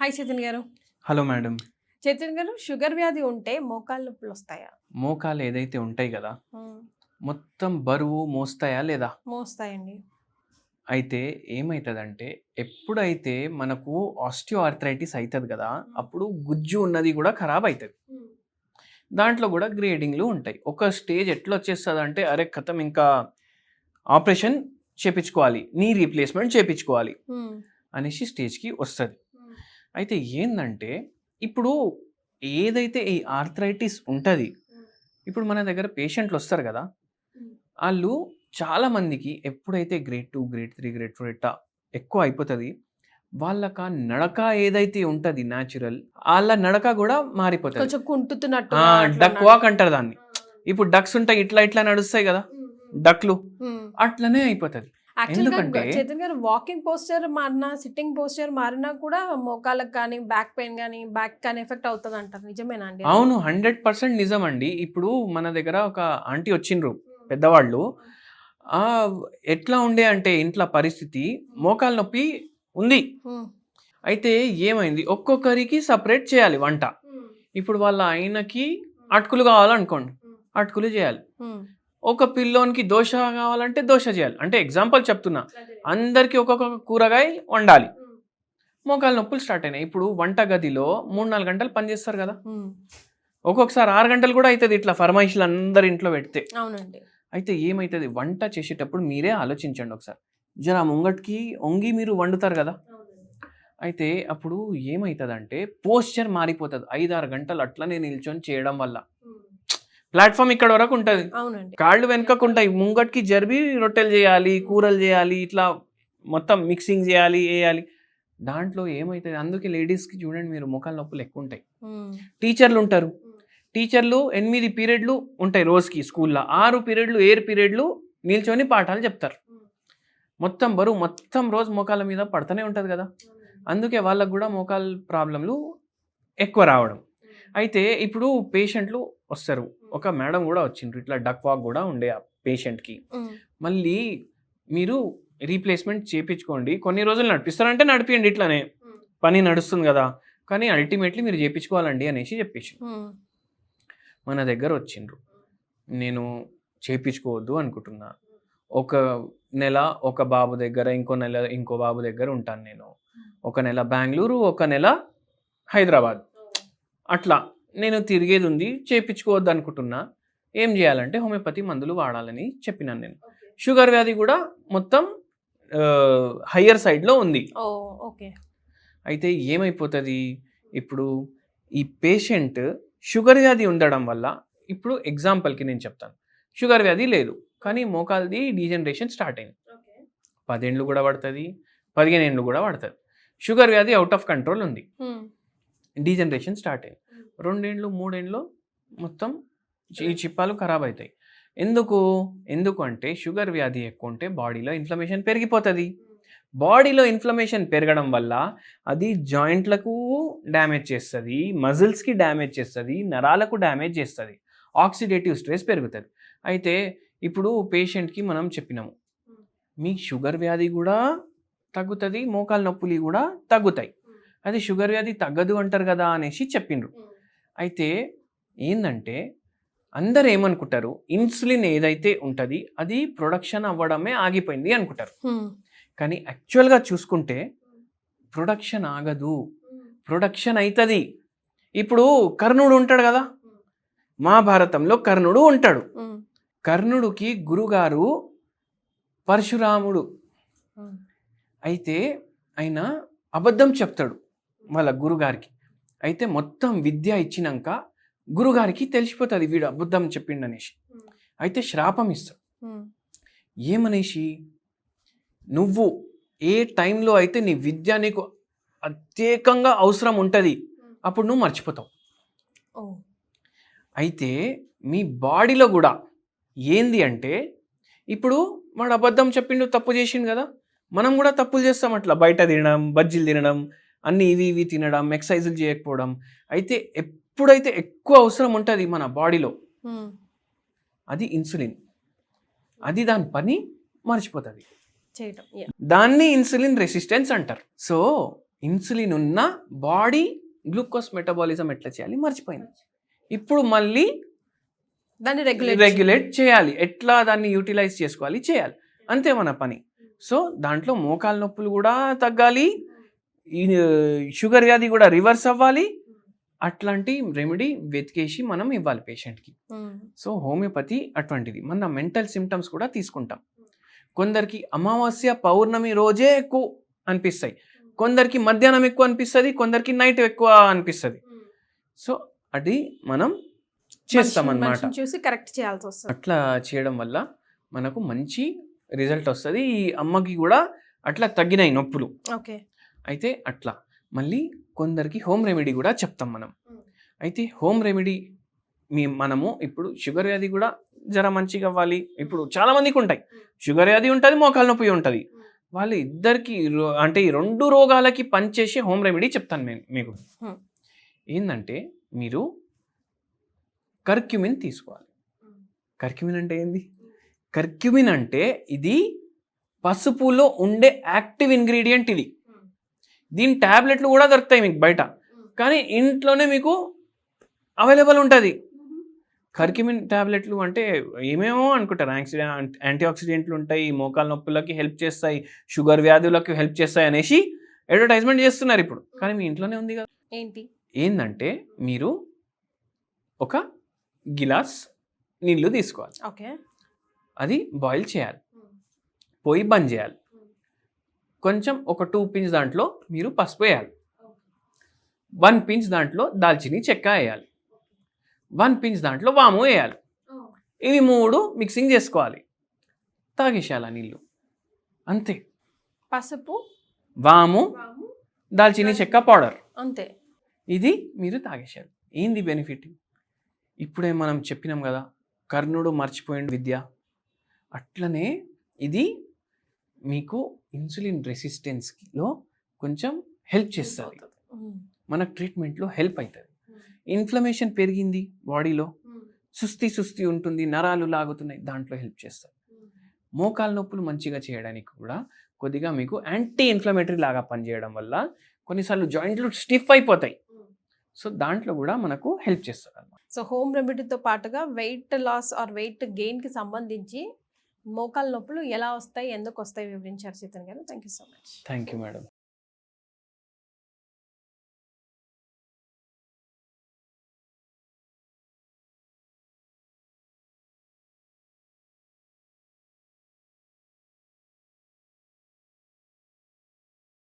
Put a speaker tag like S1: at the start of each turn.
S1: Hi Chaitanya గారు.
S2: Hello madam.
S1: Chaitanya గారు, sugar వ్యాధి ఉంటే మోకాళ్ళ నొప్పులు వస్తాయా?
S2: మోకాలు ఏదైతే ఉంటాయి కదా, మొత్తం బరువు మోస్తాయా లేదా?
S1: మోస్తాయండి.
S2: అయితే ఏమవుతుందంటే, ఎప్పుడైతే మనకు ఆస్టియో ఆర్థరైటిస్ అవుతుంది కదా, అప్పుడు గుజ్జు ఉన్నది కూడా ఖరాబ్ అవుతుంది. దాంట్లో కూడా గ్రేడింగ్లు ఉంటాయి. ఒక స్టేజ్ ఎట్లా వచ్చేస్తుంది అంటే, అరే కథం ఇంకా ఆపరేషన్ చేపించుకోవాలి, నీ రీప్లేస్మెంట్ చేపించుకోవాలి అనేసి స్టేజ్కి వస్తుంది. అయితే ఏంటంటే, ఇప్పుడు ఏదైతే ఈ ఆర్థరైటిస్ ఉంటుంది, ఇప్పుడు మన దగ్గర పేషెంట్లు వస్తారు కదా, వాళ్ళు చాలామందికి ఎప్పుడైతే గ్రేడ్ 2, గ్రేడ్ 3, గ్రేడ్ 4 ఇట్టా ఎక్కువ అయిపోతుంది, వాళ్ళకి ఆ నడక ఏదైతే ఉంటుంది న్యాచురల్, వాళ్ళ నడక కూడా మారిపోతుంది.
S1: కొంచెం కుంటుతున్నట్టు
S2: డక్ వాక్ అంటారు దాన్ని. ఇప్పుడు డక్స్ ఉంటాయి, ఇట్లా ఇట్లా నడుస్తాయి కదా డక్లు, అట్లనే అయిపోతుంది. ఎందుకంటే
S1: చైతన్య గారు, వాకింగ్ పోస్చర్ మారినా, సిట్టింగ్ పోస్చర్ మారినా కూడా మోకాళ్ళకి కానీ, బ్యాక్ పెయిన్ కానీ, బ్యాక్ కానీ ఎఫెక్ట్ అవుతుంది అంటారు. నిజమేనా అండి?
S2: అవును, 100% నిజం అండి. ఇప్పుడు మన దగ్గర ఒక ఆంటీ వచ్చిండ్రు, పెద్దవాళ్ళు. ఎట్లా ఉండే అంటే ఇంట్లో పరిస్థితి, మోకాలు నొప్పి ఉంది. అయితే ఏమైంది, ఒక్కొక్కరికి సపరేట్ చేయాలి వంట. ఇప్పుడు వాళ్ళ ఆయనకి అటుకులు కావాలనుకోండి, అటుకులు చేయాలి. ఒక పిల్లోనికి దోశ కావాలంటే దోశ చేయాలి. అంటే ఎగ్జాంపుల్ చెప్తున్నా, అందరికి ఒక్కొక్క కూరగాయ వండాలి. మోకాలు నొప్పులు స్టార్ట్ అయినాయి. ఇప్పుడు వంట గదిలో 3-4 గంటలు పనిచేస్తారు కదా, ఒక్కొక్కసారి 6 గంటలు కూడా అవుతుంది ఇట్లా ఫర్మాయిషులు అందరు ఇంట్లో పెడితే.
S1: అవునండి.
S2: అయితే ఏమవుతుంది, వంట చేసేటప్పుడు మీరే ఆలోచించండి ఒకసారి. జర ముంగట్కి వంగి మీరు వండుతారు కదా, అయితే అప్పుడు ఏమవుతుంది అంటే పోస్చర్ మారిపోతుంది. 5-6 గంటలు అట్లనే నిల్చొని చేయడం వల్ల. ప్లాట్ఫామ్ ఇక్కడ వరకు ఉంటుంది, కాళ్ళు వెనుకకు ఉంటాయి, ముంగట్కి జరిపి రొట్టెలు చేయాలి, కూరలు చేయాలి, ఇట్లా మొత్తం మిక్సింగ్ చేయాలి, వేయాలి. దాంట్లో ఏమవుతుంది, అందుకే లేడీస్కి చూడండి మీరు మోకాలు నొప్పులు ఎక్కువ ఉంటాయి. టీచర్లు ఉంటారు, టీచర్లు 8 పీరియడ్లు ఉంటాయి రోజుకి స్కూల్లో, 6 పీరియడ్లు 7 పీరియడ్లు నిల్చొని పాఠాలు చెప్తారు. మొత్తం బరువు మొత్తం రోజు మోకాళ్ళ మీద పడుతూనే ఉంటుంది కదా, అందుకే వాళ్ళకు కూడా మోకాలు ప్రాబ్లంలు ఎక్కువ రావడం. అయితే ఇప్పుడు పేషెంట్లు వస్తారు, ఒక మేడం కూడా వచ్చిండ్రు, ఇట్లా డక్ వాక్ కూడా ఉండే ఆ పేషెంట్కి. మళ్ళీ మీరు రీప్లేస్మెంట్ చేయించుకోండి, కొన్ని రోజులు నడిపిస్తారంటే నడిపియండి, ఇట్లానే పని నడుస్తుంది కదా, కానీ అల్టిమేట్లీ మీరు చేయించుకోవాలండి అనేసి చెప్పేసి మన దగ్గర వచ్చిండ్రు. నేను చేయించుకోవద్దు అనుకుంటున్నా, ఒక నెల ఒక బాబు దగ్గర, ఇంకో నెల ఇంకో బాబు దగ్గర ఉంటాను నేను, ఒక నెల బెంగళూరు, ఒక నెల హైదరాబాద్, అట్లా నేను తిరిగేది ఉంది, చేయించుకోవద్దు అనుకుంటున్నా. ఏం చేయాలంటే హోమియోపతి మందులు వాడాలని చెప్పినాను నేను. షుగర్ వ్యాధి కూడా మొత్తం హయ్యర్ సైడ్లో ఉంది. అయితే ఏమైపోతుంది, ఇప్పుడు ఈ పేషెంట్ షుగర్ వ్యాధి ఉండడం వల్ల, ఇప్పుడు ఎగ్జాంపుల్కి నేను చెప్తాను, షుగర్ వ్యాధి లేదు కానీ మోకాల్ది డీజనరేషన్ స్టార్ట్ అయింది. 10 ఏళ్ళు కూడా పడుతుంది, 15 ఏళ్ళు కూడా పడుతుంది. షుగర్ వ్యాధి అవుట్ ఆఫ్ కంట్రోల్ ఉంది, డీజనరేషన్ స్టార్ట్ అయింది. 2 ఏళ్ళు 3 ఏళ్ళు మొత్తం ఈ చిప్పాలు ఖరాబ్ అవుతాయి. ఎందుకు అంటే షుగర్ వ్యాధి ఎక్కువ ఉంటే బాడీలో ఇన్ఫ్లమేషన్ పెరిగిపోతుంది. బాడీలో ఇన్ఫ్లమేషన్ పెరగడం వల్ల అది జాయింట్లకు డ్యామేజ్ చేస్తుంది, మజిల్స్కి డ్యామేజ్ చేస్తుంది, నరాలకు డ్యామేజ్ చేస్తుంది, ఆక్సిడేటివ్ స్ట్రెస్ పెరుగుతుంది. అయితే ఇప్పుడు పేషెంట్కి మనం చెప్పినాము, మీ షుగర్ వ్యాధి కూడా తగ్గుతుంది, మోకాలు నొప్పులు కూడా తగ్గుతాయి, అది షుగర్ వ్యాధి తగ్గదు అంటారు కదా అనేసి చెప్పిండ్రు. అయితే ఏంటంటే అందరు ఏమనుకుంటారు, ఇన్సులిన్ ఏదైతే ఉంటుంది అది ప్రొడక్షన్ అవ్వడమే ఆగిపోయింది అనుకుంటారు. కానీ యాక్చువల్గా చూసుకుంటే ప్రొడక్షన్ ఆగదు, ప్రొడక్షన్ అవుతుంది. ఇప్పుడు కర్ణుడు ఉంటాడు కదా, మహాభారతంలో కర్ణుడు ఉంటాడు. కర్ణుడికి గురుగారు పరశురాముడు. అయితే ఆయన అబద్ధం చెప్తాడు వాళ్ళ గురుగారికి. అయితే మొత్తం విద్య ఇచ్చినాక గురుగారికి తెలిసిపోతుంది వీడు అబద్ధం చెప్పిండనేసి. అయితే శాపం ఇస్తాడు, ఏమనేసి, నువ్వు ఏ టైంలో అయితే నీ విద్య నీకు ప్రత్యేకంగా అవసరం ఉంటుంది అప్పుడు నువ్వు మర్చిపోతావు. అయితే మీ బాడీలో కూడా ఏంది అంటే, ఇప్పుడు వాడు అబద్ధం చెప్పిండు, తప్పు చేసిండు కదా, మనం కూడా తప్పులు చేస్తాం అట్లా, బయట తినడం, బజ్జీలు తినడం, అన్ని ఇవి తినడం, ఎక్సర్సైజులు చేయకపోవడం. అయితే ఎప్పుడైతే ఎక్కువ అవసరం ఉంటుంది మన బాడీలో, అది ఇన్సులిన్, అది దాని పని మర్చిపోతుంది, దాన్ని ఇన్సులిన్ రెసిస్టెన్స్ అంటారు. సో ఇన్సులిన్ ఉన్న బాడీ గ్లూకోజ్ మెటబాలిజం ఎట్లా చేయాలి మర్చిపోయింది. ఇప్పుడు మళ్ళీ
S1: దాన్ని
S2: రెగ్యులేట్ చేయాలి, ఎట్లా దాన్ని యూటిలైజ్ చేసుకోవాలి చేయాలి, అంతే మన పని. సో దాంట్లో మోకాల నొప్పులు కూడా తగ్గాలి, ఈ షుగర్ వ్యాధి కూడా రివర్స్ అవ్వాలి. అట్లాంటి రెమెడీ వెతికేసి మనం ఇవ్వాలి పేషెంట్కి. సో హోమియోపతి అటువంటిది. మన మెంటల్ సిమ్టమ్స్ కూడా తీసుకుంటాం. కొందరికి అమావాస్య పౌర్ణమి రోజే ఎక్కువ అనిపిస్తాయి, కొందరికి మధ్యాహ్నం ఎక్కువ అనిపిస్తుంది, కొందరికి నైట్ ఎక్కువ అనిపిస్తుంది. సో అది మనం చేస్తామన్నమాట.
S1: చూసి కరెక్ట్ చేయాల్సి వస్తుంది.
S2: అట్లా చేయడం వల్ల మనకు మంచి రిజల్ట్ వస్తుంది. ఈ అమ్మకి కూడా అట్లా తగ్గినాయి నొప్పులు.
S1: ఓకే.
S2: అయితే అట్లా మళ్ళీ కొందరికి హోమ్ రెమెడీ కూడా చెప్తాం మనం. అయితే హోమ్ రెమెడీ మనము ఇప్పుడు షుగర్ వ్యాధి కూడా జర మంచిగా అవ్వాలి. ఇప్పుడు చాలా మందికి ఉంటాయి, షుగర్ వ్యాధి ఉంటుంది, మోకాల నొప్పి ఉంటుంది. వాళ్ళు ఇద్దరికి అంటే ఈ 2 రోగాలకి పనిచేసే హోమ్ రెమెడీ చెప్తాను మీకు. ఏంటంటే మీరు కర్క్యూమిన్ తీసుకోవాలి. కర్క్యూమిన్ అంటే ఏంది? కర్క్యూమిన్ అంటే ఇది పసుపులో ఉండే యాక్టివ్ ఇంగ్రీడియంట్. ఇది దీని ట్యాబ్లెట్లు కూడా దొరుకుతాయి మీకు బయట, కానీ ఇంట్లోనే మీకు అవైలబుల్ ఉంటుంది. కర్క్యూమిన్ ట్యాబ్లెట్లు అంటే ఏమేమో అనుకుంటారు, యాంటీ ఆక్సిడెంట్లు ఉంటాయి, మోకాల నొప్పులకి హెల్ప్ చేస్తాయి, షుగర్ వ్యాధులకు హెల్ప్ చేస్తాయి అనేసి అడ్వర్టైజ్మెంట్ చేస్తున్నారు ఇప్పుడు. కానీ మీ ఇంట్లోనే ఉంది కదా. ఏంటంటే మీరు ఒక గిలాస్ నీళ్ళు తీసుకోవాలి.
S1: ఓకే.
S2: అది బాయిల్ చేయాలి, పొయ్యి బంద్ చేయాలి. కొంచెం ఒక 2 పించ్ దాంట్లో మీరు పసుపు వేయాలి, 1 పించ్ దాంట్లో దాల్చిని చెక్క వేయాలి, 1 పించ్ దాంట్లో వాము వేయాలి. ఇవి 3 మిక్సింగ్ చేసుకోవాలి, తాగేసేయాలి ఆ నీళ్ళు, అంతే.
S1: పసుపు,
S2: వాము, దాల్చిని చెక్క పౌడర్,
S1: అంతే.
S2: ఇది మీరు తాగేసేయాలి. ఏంది బెనిఫిట్? ఇప్పుడే మనం చెప్పినాం కదా, కర్ణుడు మర్చిపోయిండు విద్య. అట్లనే ఇది మీకు ఇన్సులిన్ రెసిస్టెన్స్లో కొంచెం హెల్ప్ చేస్తుంది, మన ట్రీట్మెంట్లో హెల్ప్ అవుతుంది. ఇన్ఫ్లమేషన్ పెరిగింది బాడీలో, సుస్తి ఉంటుంది, నరాలు లాగుతున్నాయి, దాంట్లో హెల్ప్ చేస్తుంది. మోకాల నొప్పులు మంచిగా చేయడానికి కూడా కొద్దిగా మీకు యాంటీ ఇన్ఫ్లమేటరీ లాగా పనిచేయడం వల్ల కొన్నిసార్లు జాయింట్లు స్టిఫ్ అయిపోతాయి. సో దాంట్లో కూడా మనకు హెల్ప్ చేస్తుంది అన్నమాట.
S1: సో హోమ్ రెమెడీతో పాటుగా వెయిట్ లాస్ ఆర్ వెయిట్ గెయిన్కి సంబంధించి మోకాల నొప్పులు ఎలా వస్తాయి, ఎందుకు వస్తాయి వివరించారు చైతన్య గారు. Thank you so much.
S2: Thank you madam.